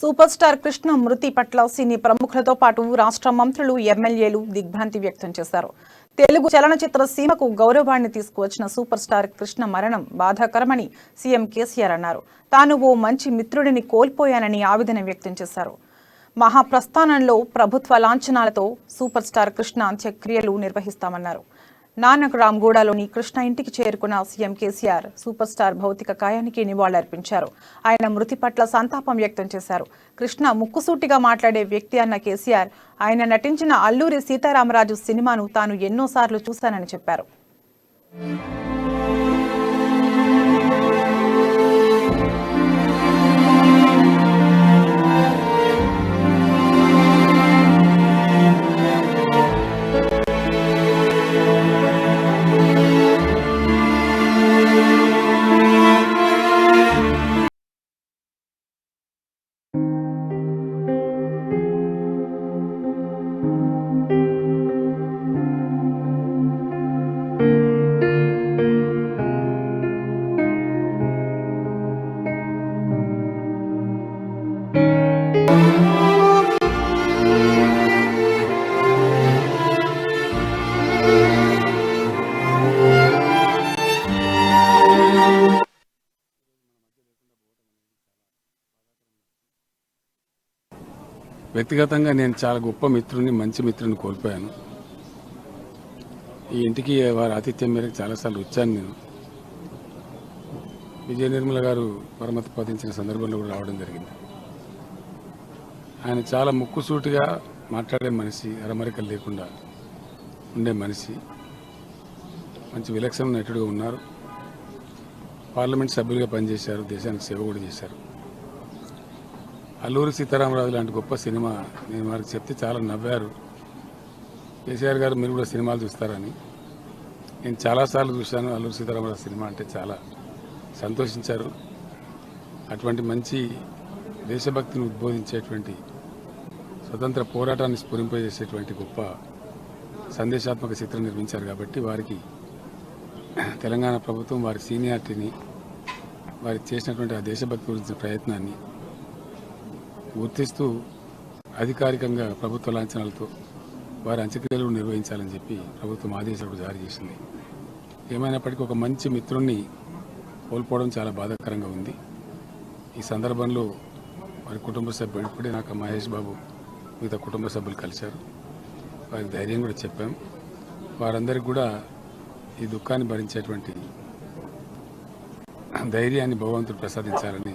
Super star Krishna మృతి పట్ల సినీ ప్రముఖులతో పాటు రాష్ట్ర మంత్రులు ఎమ్మెల్యేలు దిగ్భ్రాంతి వ్యక్తం చేశారు. తెలుగు చలనచిత్ర సీమకు గౌరవాన్ని తీసుకువచ్చిన సూపర్ స్టార్ కృష్ణ మరణం బాధాకరమని సీఎం కేసీఆర్ అన్నారు. తాను ఓ మంచి మిత్రుడిని కోల్పోయానని ఆవేదన వ్యక్తం చేశారు. మహాప్రస్థానంలో ప్రభుత్వ లాంఛనాలతో సూపర్ స్టార్ కృష్ణ అంత్యక్రియలు నిర్వహిస్తామన్నారు. నానక్రామ్గూడలోని కృష్ణ ఇంటికి చేరుకున్న సీఎం కేసీఆర్ సూపర్ స్టార్ భౌతిక కాయానికి నివాళులర్పించారు. ఆయన మృతి పట్ల సంతాపం వ్యక్తం చేశారు. కృష్ణ ముక్కుసూటిగా మాట్లాడే వ్యక్తి అన్న కేసీఆర్ ఆయన నటించిన అల్లూరి సీతారామరాజు సినిమాను తాను ఎన్నోసార్లు చూశానని చెప్పారు. వ్యక్తిగతంగా నేను చాలా గొప్ప మిత్రుని, మంచి మిత్రుని కోల్పోయాను. ఈ ఇంటికి వారి ఆతిథ్యం మేరకు చాలాసార్లు వచ్చాను. నేను విజయ నిర్మల గారు పరమతి పదించిన సందర్భంలో కూడా రావడం జరిగింది. ఆయన చాలా ముక్కుసూటిగా మాట్లాడే మనిషి, అరమరికలు లేకుండా ఉండే మనిషి, మంచి విలక్షణ నటుడుగా ఉన్నారు. పార్లమెంట్ సభ్యులుగా పనిచేశారు, దేశానికి సేవ కూడా చేశారు. అల్లూరి సీతారామరాజు లాంటి గొప్ప సినిమా నేను వారికి చెప్తే చాలా నవ్వారు. కేసీఆర్ గారు మీరు కూడా సినిమాలు చూస్తారని. నేను చాలాసార్లు చూశాను. అల్లూరి సీతారామరాజు సినిమా అంటే చాలా సంతోషించారు. అటువంటి మంచి దేశభక్తిని ఉద్బోధించేటువంటి, స్వతంత్ర పోరాటాన్ని స్ఫురింపజేసేటువంటి గొప్ప సందేశాత్మక చిత్రం నిర్మించారు. కాబట్టి వారికి తెలంగాణ ప్రభుత్వం వారి సీనియారిటీని, వారికి చేసినటువంటి ఆ దేశభక్తి గురించిన ప్రయత్నాన్ని గుర్తిస్తూ అధికారికంగా ప్రభుత్వ లాంఛనాలతో వారి అంత్యక్రియలు నిర్వహించాలని చెప్పి ప్రభుత్వం ఆదేశాలు జారీ చేసింది. ఏమైనప్పటికీ ఒక మంచి మిత్రుణ్ణి కోల్పోవడం చాలా బాధాకరంగా ఉంది. ఈ సందర్భంలో వారి కుటుంబ సభ్యులు ఇప్పుడే నాకు మహేష్ బాబు మిగతా కుటుంబ సభ్యులు కలిశారు. వారికి ధైర్యం కూడా చెప్పాం. వారందరికీ కూడా ఈ దుఃఖాన్ని భరించేటువంటి ధైర్యాన్ని భగవంతుడు ప్రసాదించాలని